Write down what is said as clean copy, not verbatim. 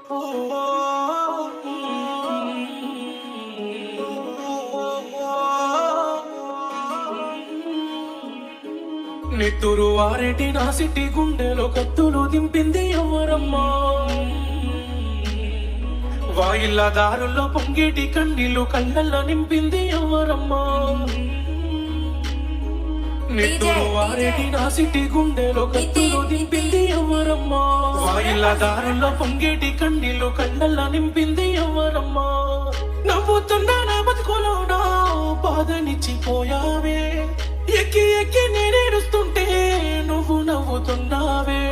నెత్తురు వారెటి నా సిట్టి గుండెలో కత్తులు దింపింది ఎవరమ్మా? వాయిల్ల దారుల్లో పొంగేటి కన్నీళ్లు కళ్ళల్లో నింపింది ఎవరమ్మా? నెత్తురు వారెటి నా సిట్టి గుండెలో కత్తులు దింపింది ఎవరమ్మా? వాయిల్ల దారుల్లో పొంగేటి కన్నీళ్లు కళ్ళల్లో నింపింది ఎవరమ్మా? నవ్వుతున్నా నా బతుకులోనా బాధనిచ్చిపోయావే, ఎక్కి ఎక్కి నేనేడుస్తుంటే నువ్వు నవ్వుతున్నావే.